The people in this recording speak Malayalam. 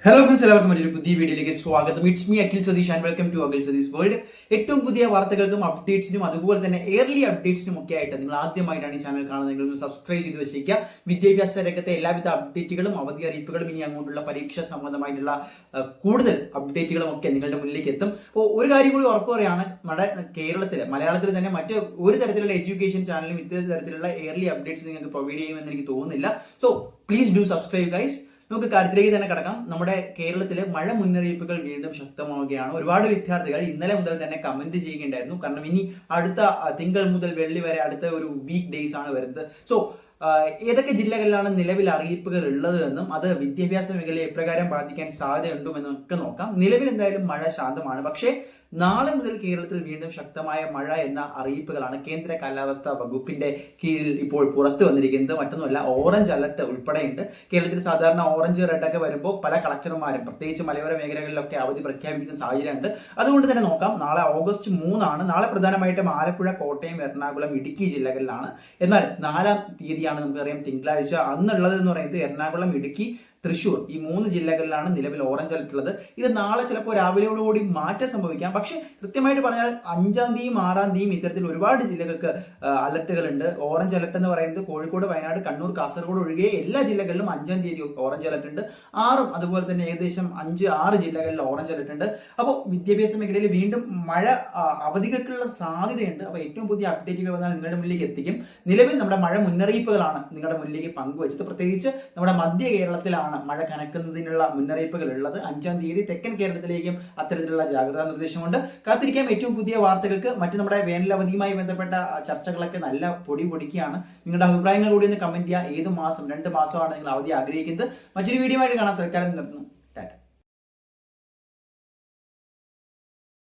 ഹലോ ഫ്രണ്ട്സ്, എല്ലാവർക്കും ഒരു പുതിയ വീഡിയോയിലേക്ക് സ്വാഗതം. It's me Akhil Satheesh and welcome to Akhil Satheesh world. ഏറ്റവും പുതിയ വാർത്തകൾക്കും അപ്ഡേറ്റ്സിനും അതുപോലെ തന്നെ എയർലി അപ്ഡേറ്റ്സിനും ഒക്കെ ആയിട്ട് നിങ്ങൾ ആദ്യമായിട്ടാണ് ഈ ചാനൽ കാണുന്നത്, ഒന്ന് സബ്സ്ക്രൈബ് ചെയ്ത് വെച്ചേക്കുക. വിദ്യാഭ്യാസ രംഗത്തെ എല്ലാവിധ അപ്ഡേറ്റുകളും അവധി അറിയിപ്പുകളും ഇനി അങ്ങോട്ടുള്ള പരീക്ഷ സംബന്ധമായിട്ടുള്ള കൂടുതൽ അപ്ഡേറ്റുകളും ഒക്കെ നിങ്ങളുടെ മുന്നിലേക്ക് എത്തും. അപ്പോൾ ഒരു കാര്യം കൂടി ഉറപ്പ് പറയുകയാണ്, നമ്മുടെ കേരളത്തിൽ മലയാളത്തിൽ തന്നെ മറ്റ് ഒരു തരത്തിലുള്ള എഡ്യൂക്കേഷൻ ചാനലും ഇത്തരം തരത്തിലുള്ള എയർലി അപ്ഡേറ്റ്സ് നിങ്ങൾക്ക് പ്രൊവൈഡ് ചെയ്യുമെന്ന് എനിക്ക് തോന്നുന്നില്ല. So please do subscribe guys. നമുക്ക് കാര്യത്തിലേക്ക് തന്നെ കടക്കാം. നമ്മുടെ കേരളത്തിലെ മഴ മുന്നറിയിപ്പുകൾ വീണ്ടും ശക്തമാവുകയാണ്. ഒരുപാട് വിദ്യാർത്ഥികൾ ഇന്നലെ മുതൽ തന്നെ കമന്റ് ചെയ്യുകയുണ്ടായിരുന്നു. കാരണം ഇനി അടുത്ത തിങ്കൾ മുതൽ വെള്ളി വരെ അടുത്ത ഒരു വീക്ക് ഡേയ്സ് ആണ് വരുന്നത്. സോ ഏതൊക്കെ ജില്ലകളിലാണ് നിലവിൽ അറിയിപ്പുകൾ ഉള്ളത് എന്നും അത് വിദ്യാഭ്യാസ മേഖലയെ എപ്രകാരം ബാധിക്കാൻ സാധ്യതയുണ്ടെന്നൊക്കെ നോക്കാം. നിലവിൽ എന്തായാലും മഴ ശാന്തമാണ്. പക്ഷേ നാളെ മുതൽ കേരളത്തിൽ വീണ്ടും ശക്തമായ മഴ എന്ന അറിയിപ്പുകളാണ് കേന്ദ്ര കാലാവസ്ഥാ വകുപ്പിന്റെ കീഴിൽ ഇപ്പോൾ പുറത്തു വന്നിരിക്കുന്നത്. മറ്റൊന്നുമല്ല, ഓറഞ്ച് അലർട്ട് ഉൾപ്പെടെയുണ്ട്. കേരളത്തിൽ സാധാരണ ഓറഞ്ച് റെഡ് ഒക്കെ വരുമ്പോൾ പല കളക്ടർമാരും പ്രത്യേകിച്ച് മലയോര മേഖലകളിലൊക്കെ അവധി പ്രഖ്യാപിക്കുന്ന സാഹചര്യമുണ്ട്. അതുകൊണ്ട് തന്നെ നോക്കാം. നാളെ ഓഗസ്റ്റ് 3 നാളെ പ്രധാനമായിട്ടും ആലപ്പുഴ, കോട്ടയം, എറണാകുളം, ഇടുക്കി ജില്ലകളിലാണ്. എന്നാൽ 4 തീയതിയാണ് നമുക്കറിയാം തിങ്കളാഴ്ച. അന്നുള്ളത് എന്ന് പറയുന്നത് എറണാകുളം, ഇടുക്കി, തൃശ്ശൂർ ഈ 3 ജില്ലകളിലാണ് നിലവിൽ ഓറഞ്ച് അലർട്ട് ഉള്ളത്. ഇത് നാളെ ചിലപ്പോൾ രാവിലെയോടുകൂടി മാറ്റം സംഭവിക്കാം. പക്ഷെ കൃത്യമായിട്ട് പറഞ്ഞാൽ 5-ാം തീയതിയും 6-ാം തീയതിയും ഇത്തരത്തിൽ ഒരുപാട് ജില്ലകൾക്ക് അലർട്ടുകൾ ഉണ്ട്. ഓറഞ്ച് അലർട്ട് എന്ന് പറയുന്നത് കോഴിക്കോട്, വയനാട്, കണ്ണൂർ, കാസർഗോഡ് ഒഴികെ എല്ലാ ജില്ലകളിലും 5-ാം തീയതി ഓറഞ്ച് അലർട്ട് ഉണ്ട്. 6-ഉം അതുപോലെ തന്നെ ഏകദേശം 5-6 ജില്ലകളിൽ ഓറഞ്ച് അലർട്ട് ഉണ്ട്. അപ്പോൾ വിദ്യാഭ്യാസ മേഖലയിൽ വീണ്ടും മഴ അവധികൾക്കുള്ള സാധ്യതയുണ്ട്. അപ്പോൾ ഏറ്റവും പുതിയ അപ്ഡേറ്റുകൾ വന്നാൽ നിങ്ങളുടെ മുന്നിലേക്ക് എത്തിക്കും. നിലവിൽ നമ്മുടെ മഴ മുന്നറിയിപ്പുകളാണ് നിങ്ങളുടെ മുന്നിലേക്ക് പങ്കുവച്ചത്. പ്രത്യേകിച്ച് നമ്മുടെ മധ്യ കേരളത്തിലാണ് മഴ കനക്കുന്നതിനുള്ള മുന്നറിയിപ്പുകൾ ഉള്ളത്. 5-ാം തീയതി തെക്കൻ കേരളത്തിലേക്കും അത്തരത്തിലുള്ള ജാഗ്രതാ നിർദ്ദേശമുണ്ട്. കാത്തിരിക്കാം ഏറ്റവും പുതിയ വാർത്തകൾക്ക്. മറ്റു നമ്മുടെ വേനലവധിയുമായി ബന്ധപ്പെട്ട ചർച്ചകളൊക്കെ നല്ല പൊടി പൊടിക്കുകയാണ്. നിങ്ങളുടെ അഭിപ്രായങ്ങൾ കൂടി ഒന്ന് കമന്റ് ചെയ്യുക. ഏത് മാസം 2 മാസമാണ് നിങ്ങൾ അവധി ആഗ്രഹിക്കുന്നത്? മറ്റൊരു വീഡിയോ ആയിട്ട് കാണാൻ തൽക്കാലം നിർത്തുന്നു. ടാറ്റ.